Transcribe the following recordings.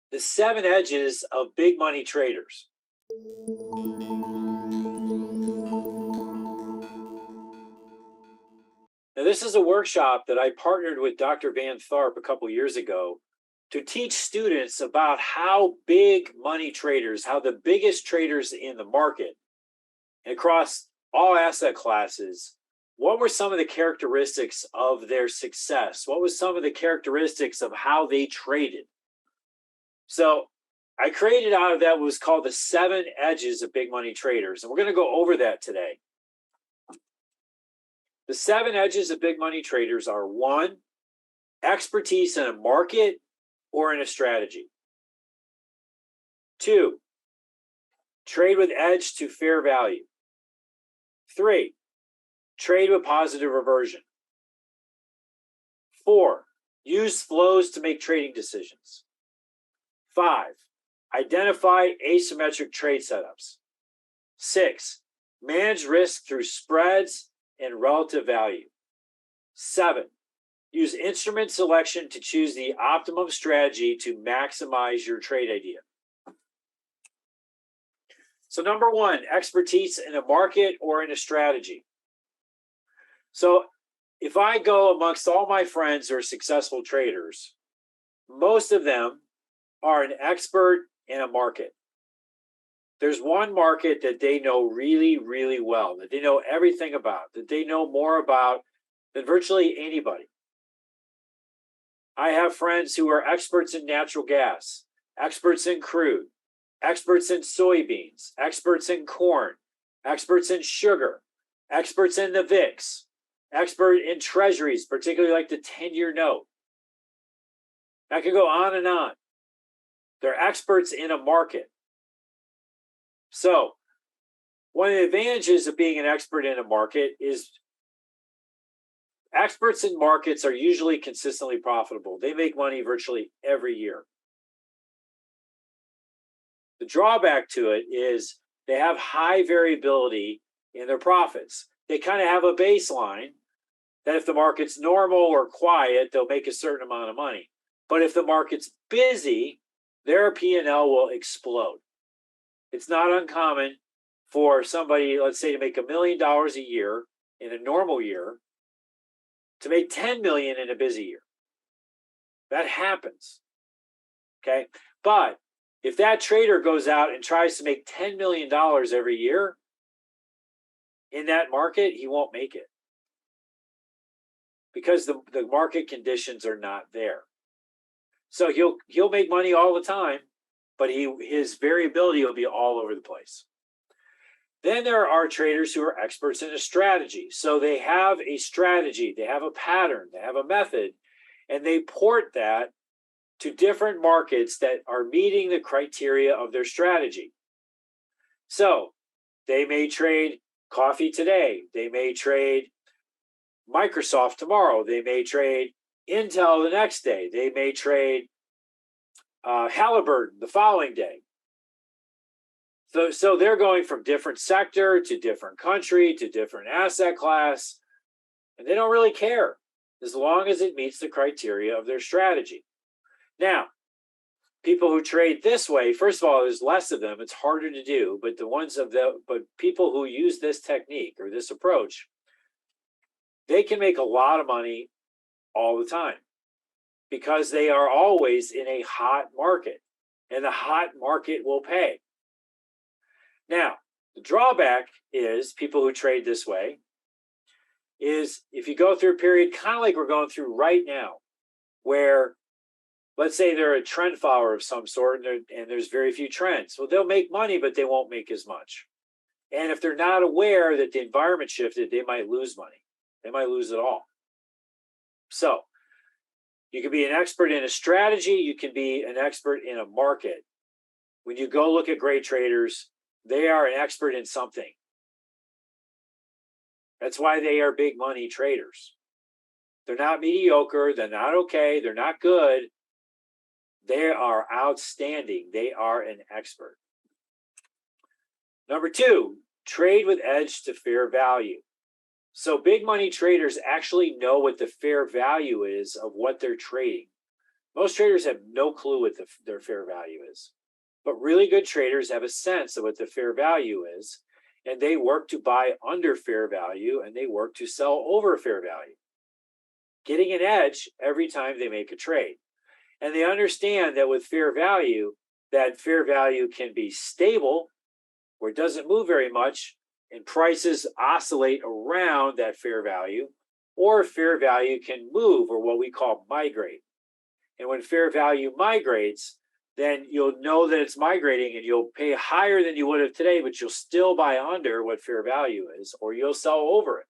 The 7 edges of big money traders. Now, this is a workshop that I partnered with Dr. Van Tharp a couple years ago to teach students about how big money traders, how the biggest traders in the market across all asset classes, what were some of the characteristics of their success? What was some of the characteristics of how they traded? So I created out of that what was called the 7 edges of big money traders. And we're going to go over that today. The 7 edges of big money traders are: 1, expertise in a market or in a strategy. 2, trade with edge to fair value. 3, trade with positive reversion. 4, use flows to make trading decisions. 5, identify asymmetric trade setups. 6, manage risk through spreads and relative value. 7, use instrument selection to choose the optimum strategy to maximize your trade idea. So number 1, expertise in a market or in a strategy. So if I go amongst all my friends who are successful traders, most of them are an expert in a market. There's one market that they know really, really well, that they know everything about, that they know more about than virtually anybody. I have friends who are experts in natural gas, experts in crude, experts in soybeans, experts in corn, experts in sugar, experts in the VIX, expert in treasuries, particularly like the 10-year note. I could go on and on. They're experts in a market. So one of the advantages of being an expert in a market is experts in markets are usually consistently profitable. They make money virtually every year. The drawback to it is they have high variability in their profits. They kind of have a baseline that if the market's normal or quiet, they'll make a certain amount of money. But if the market's busy, their P&L will explode. It's not uncommon for somebody, let's say, to make $1 million a year in a normal year, to make 10 million in a busy year. That happens. Okay. But if that trader goes out and tries to make $10 million every year in that market, he won't make it because the market conditions are not there. So he'll make money all the time, but his variability will be all over the place. Then there are traders who are experts in a strategy. So they have a strategy, they have a pattern, they have a method, and they port that to different markets that are meeting the criteria of their strategy. So they may trade coffee today, they may trade Microsoft tomorrow, they may trade Intel the next day, they may trade Halliburton the following day. So they're going from different sector to different country to different asset class, and they don't really care as long as it meets the criteria of their strategy. Now, people who trade this way, first of all, there's less of them. It's harder to do, but but people who use this technique or this approach, they can make a lot of money all the time because they are always in a hot market, and the hot market will pay. Now, the drawback is people who trade this way is if you go through a period kind of like we're going through right now, where let's say they're a trend follower of some sort and there's very few trends. Well, they'll make money, but they won't make as much. And if they're not aware that the environment shifted, they might lose money. They might lose it all. So you can be an expert in a strategy. You can be an expert in a market. When you go look at great traders, they are an expert in something. That's why they are big money traders. They're not mediocre. They're not okay. They're not good. They are outstanding. They are an expert. Number 2, trade with edge to fair value. So big money traders actually know what the fair value is of what they're trading. Most traders have no clue what their fair value is. But really good traders have a sense of what the fair value is, and they work to buy under fair value and they work to sell over fair value, getting an edge every time they make a trade. And they understand that with fair value, that fair value can be stable, where it doesn't move very much, and prices oscillate around that fair value, or fair value can move, or what we call migrate. And when fair value migrates, then you'll know that it's migrating and you'll pay higher than you would have today, but you'll still buy under what fair value is, or you'll sell over it.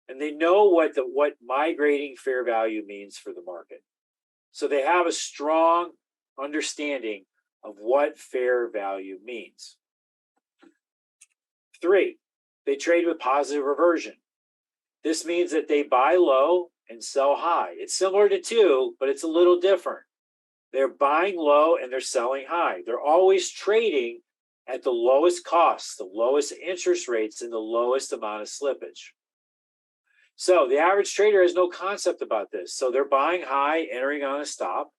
And they know what migrating fair value means for the market. So they have a strong understanding of what fair value means. 3, they trade with positive reversion. This means that they buy low and sell high. It's similar to 2, but it's a little different. They're buying low and they're selling high. They're always trading at the lowest costs, the lowest interest rates, and the lowest amount of slippage. So the average trader has no concept about this. So they're buying high, entering on a stop,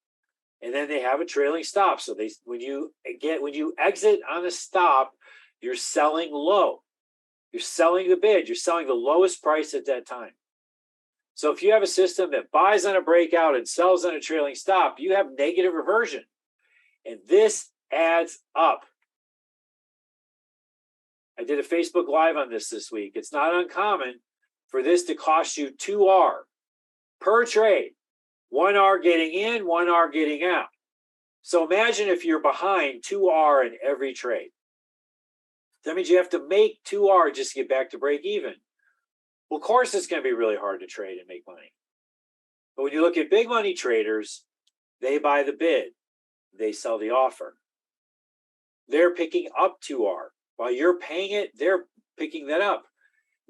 and then they have a trailing stop. So when you exit on a stop, you're selling low. You're selling the bid. You're selling the lowest price at that time. So if you have a system that buys on a breakout and sells on a trailing stop, you have negative reversion. And this adds up. I did a Facebook Live on this week. It's not uncommon for this to cost you 2R per trade. 1R getting in, 1R getting out. So imagine if you're behind 2R in every trade. That means you have to make 2R just to get back to break even. Well, of course, it's going to be really hard to trade and make money. But when you look at big money traders, they buy the bid, they sell the offer. They're picking up 2R. While you're paying it, they're picking that up.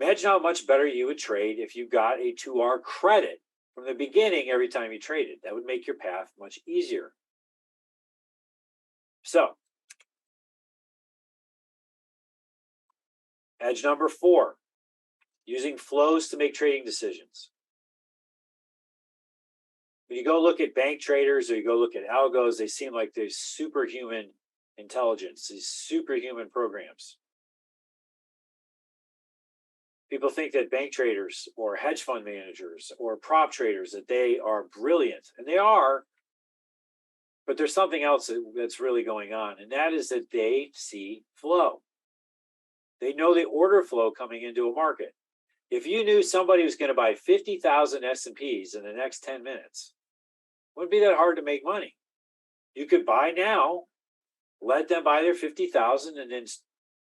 Imagine how much better you would trade if you got a 2R credit from the beginning every time you traded. That would make your path much easier. So, edge number 4. Using flows to make trading decisions. When you go look at bank traders or you go look at algos, they seem like there's superhuman intelligence, these superhuman programs. People think that bank traders or hedge fund managers or prop traders, that they are brilliant, and they are, but there's something else that's really going on, and that is that they see flow. They know the order flow coming into a market. If you knew somebody was going to buy 50,000 S&Ps in the next 10 minutes, it wouldn't be that hard to make money. You could buy now, let them buy their 50,000, and then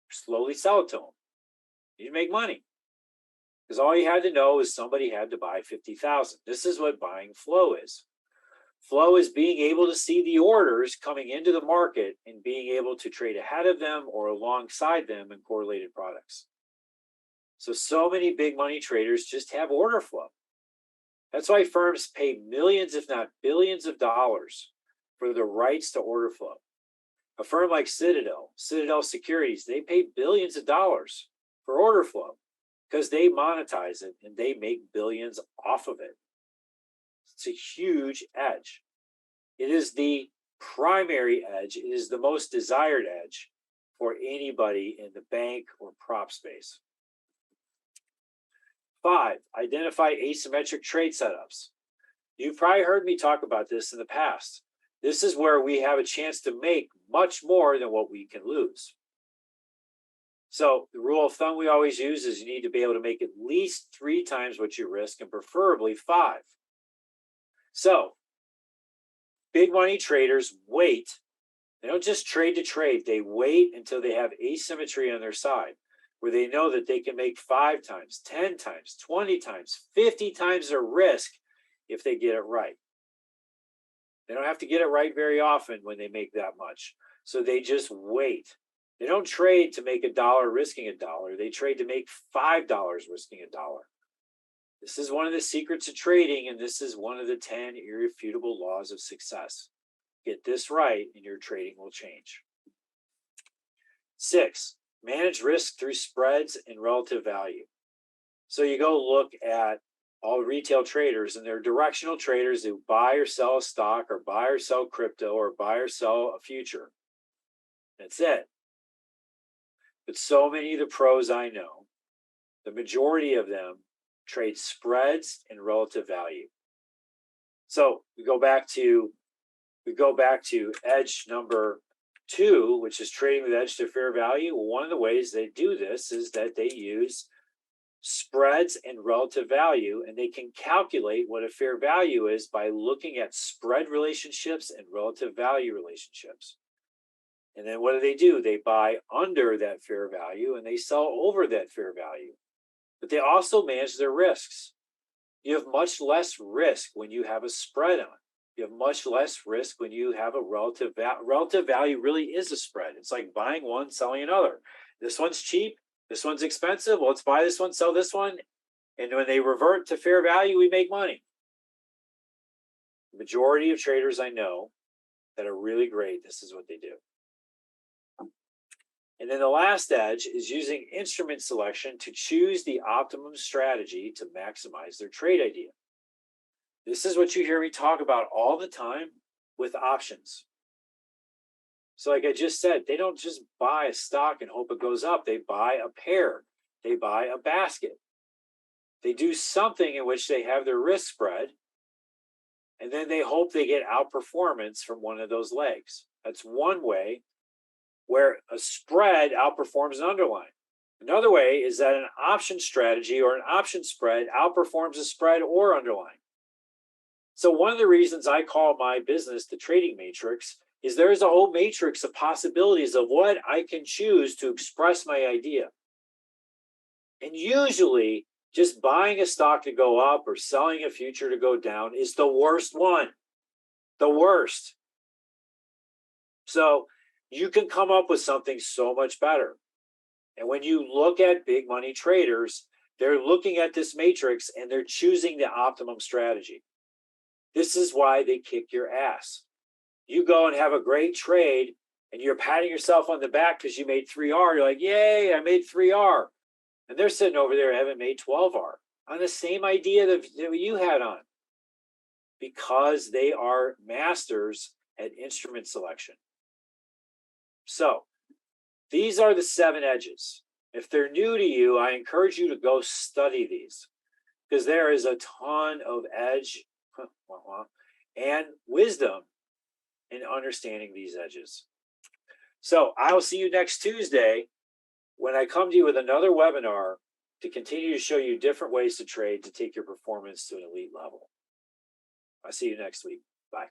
slowly sell it to them. You'd make money. Because all you had to know is somebody had to buy 50,000. This is what buying flow is. Flow is being able to see the orders coming into the market and being able to trade ahead of them or alongside them in correlated products. So many big money traders just have order flow. That's why firms pay millions, if not billions of dollars for the rights to order flow. A firm like Citadel Securities, they pay billions of dollars for order flow because they monetize it and they make billions off of it. It's a huge edge. It is the primary edge. It is the most desired edge for anybody in the bank or prop space. 5, identify asymmetric trade setups. You've probably heard me talk about this in the past. This is where we have a chance to make much more than what we can lose. So the rule of thumb we always use is you need to be able to make at least 3 times what you risk, and preferably 5. So big money traders wait. They don't just trade to trade. They wait until they have asymmetry on their side, where they know that they can make 5 times, 10 times, 20 times, 50 times their risk if they get it right. They don't have to get it right very often when they make that much. So they just wait. They don't trade to make $1 risking $1. They trade to make $5 risking $1. This is one of the secrets of trading, and this is one of the 10 irrefutable laws of success. Get this right, and your trading will change. 6, manage risk through spreads and relative value. So you go look at all retail traders, and they're directional traders who buy or sell a stock or buy or sell crypto or buy or sell a future. That's it. But so many of the pros I know, the majority of them trade spreads and relative value. So we go back to edge number 2, which is trading with edge to fair value. Well, one of the ways they do this is that they use spreads and relative value, and they can calculate what a fair value is by looking at spread relationships and relative value relationships. And then what do? They buy under that fair value and they sell over that fair value. But they also manage their risks. You have much less risk when you have a spread on. You have much less risk when you have a relative value. Relative value really is a spread. It's like buying one, selling another. This one's cheap. This one's expensive. Well, let's buy this one, sell this one. And when they revert to fair value, we make money. The majority of traders I know that are really great, this is what they do. And then the last edge is using instrument selection to choose the optimum strategy to maximize their trade idea. This is what you hear me talk about all the time with options. So like I just said, they don't just buy a stock and hope it goes up. They buy a pair. They buy a basket. They do something in which they have their risk spread, and then they hope they get outperformance from one of those legs. That's one way where a spread outperforms an underlying. Another way is that an option strategy or an option spread outperforms a spread or underlying. So one of the reasons I call my business the trading matrix is there's a whole matrix of possibilities of what I can choose to express my idea. And usually just buying a stock to go up or selling a future to go down is the worst one. The worst. So you can come up with something so much better. And when you look at big money traders, they're looking at this matrix and they're choosing the optimum strategy. This is why they kick your ass. You go and have a great trade and you're patting yourself on the back because you made 3R. You're like, yay, I made 3R. And they're sitting over there having made 12R on the same idea that you had on, because they are masters at instrument selection. So these are the 7 edges. If they're new to you, I encourage you to go study these, because there is a ton of edge and wisdom in understanding these edges. So I'll see you next Tuesday when I come to you with another webinar to continue to show you different ways to trade to take your performance to an elite level. I'll see you next week. Bye.